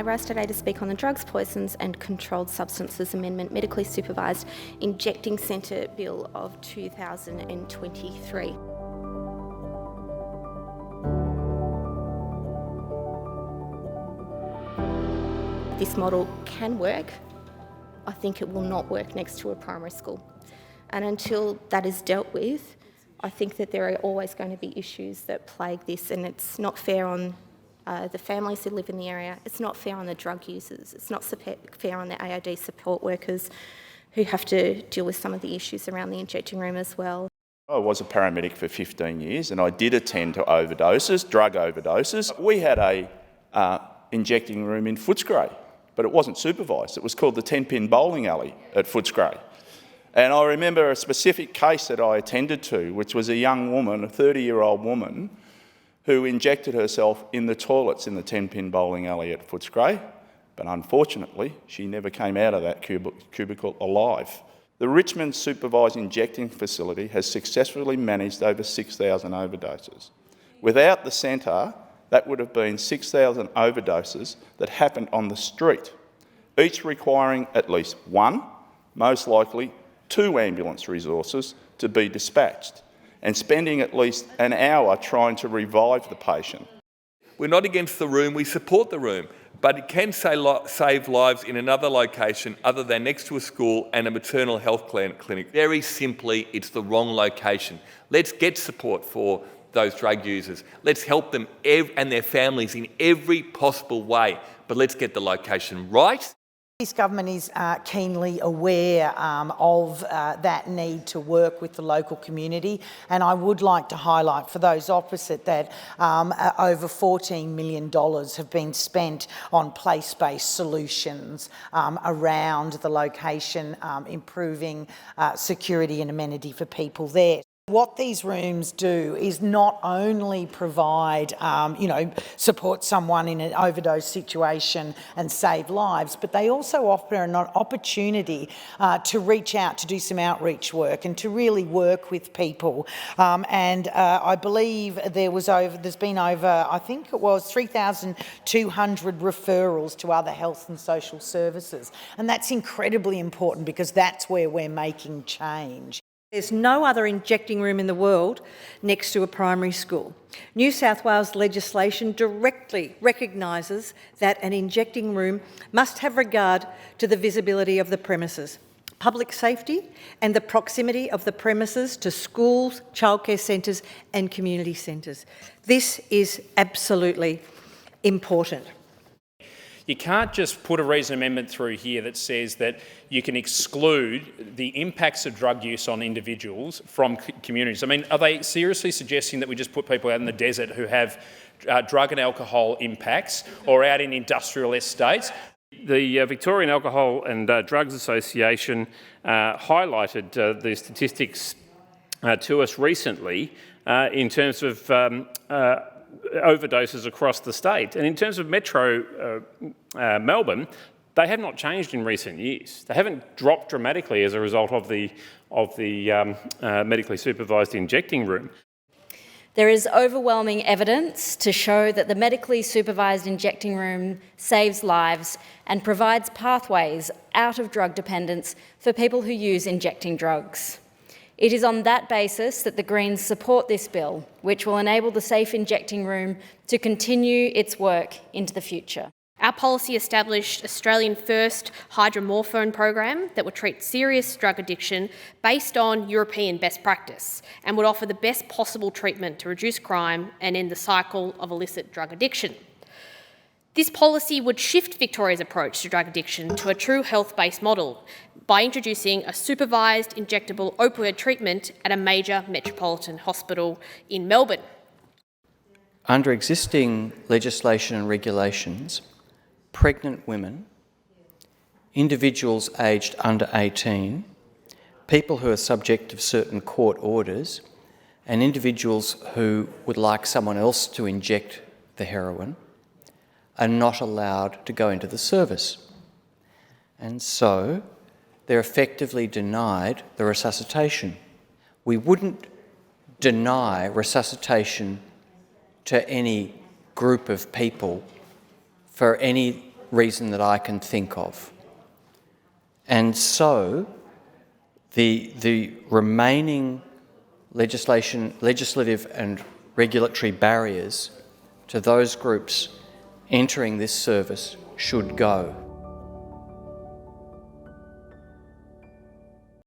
I rise today to speak on the Drugs, Poisons and Controlled Substances Amendment Medically Supervised Injecting Centre Bill of 2023. This model can work. I think it will not work next to a primary school. And until that is dealt with, I think that there are always going to be issues that plague this, and it's not fair on the families who live in the area, it's not fair on the drug users, it's not fair on the AOD support workers who have to deal with some of the issues around the injecting room as well. I was a paramedic for 15 years and I did attend to overdoses, drug overdoses. We had a injecting room in Footscray, but it wasn't supervised. It was called the 10-pin bowling alley at Footscray. And I remember a specific case that I attended to, which was a young woman, a 30-year-old woman, who injected herself in the toilets in the 10-pin bowling alley at Footscray, but unfortunately she never came out of that cubicle alive. The Richmond Supervised Injecting Facility has successfully managed over 6,000 overdoses. Without the centre, that would have been 6,000 overdoses that happened on the street, each requiring at least one, most likely two ambulance resources to be dispatched, and spending at least an hour trying to revive the patient. We're not against the room, we support the room, but it can save lives in another location other than next to a school and a maternal health clinic. Very simply, it's the wrong location. Let's get support for those drug users. Let's help them and their families in every possible way, but let's get the location right. This government is keenly aware of that need to work with the local community, and I would like to highlight for those opposite that over $14 million have been spent on place-based solutions around the location, improving security and amenity for people there. What these rooms do is not only provide, support someone in an overdose situation and save lives, but they also offer an opportunity to reach out, to do some outreach work and to really work with people. I believe there's been over, I think it was 3,200 referrals to other health and social services. And that's incredibly important because that's where we're making change. There's no other injecting room in the world next to a primary school. New South Wales legislation directly recognises that an injecting room must have regard to the visibility of the premises, public safety and the proximity of the premises to schools, childcare centres and community centres. This is absolutely important. You can't just put a reason amendment through here that says that you can exclude the impacts of drug use on individuals from communities. I mean, are they seriously suggesting that we just put people out in the desert who have drug and alcohol impacts, or out in industrial estates? The Victorian Alcohol and Drugs Association highlighted the statistics to us recently in terms of overdoses across the state. And in terms of Metro Melbourne, they have not changed in recent years. They haven't dropped dramatically as a result of the medically supervised injecting room. There is overwhelming evidence to show that the medically supervised injecting room saves lives and provides pathways out of drug dependence for people who use injecting drugs. It is on that basis that the Greens support this bill, which will enable the Safe Injecting Room to continue its work into the future. Our policy established Australian first hydromorphone program that would treat serious drug addiction based on European best practice and would offer the best possible treatment to reduce crime and end the cycle of illicit drug addiction. This policy would shift Victoria's approach to drug addiction to a true health-based model by introducing a supervised injectable opioid treatment at a major metropolitan hospital in Melbourne. Under existing legislation and regulations, pregnant women, individuals aged under 18, people who are subject to certain court orders, and individuals who would like someone else to inject the heroin are not allowed to go into the service. And so they're effectively denied the resuscitation. We wouldn't deny resuscitation to any group of people for any reason that I can think of. And so the remaining legislative and regulatory barriers to those groups entering this service should go.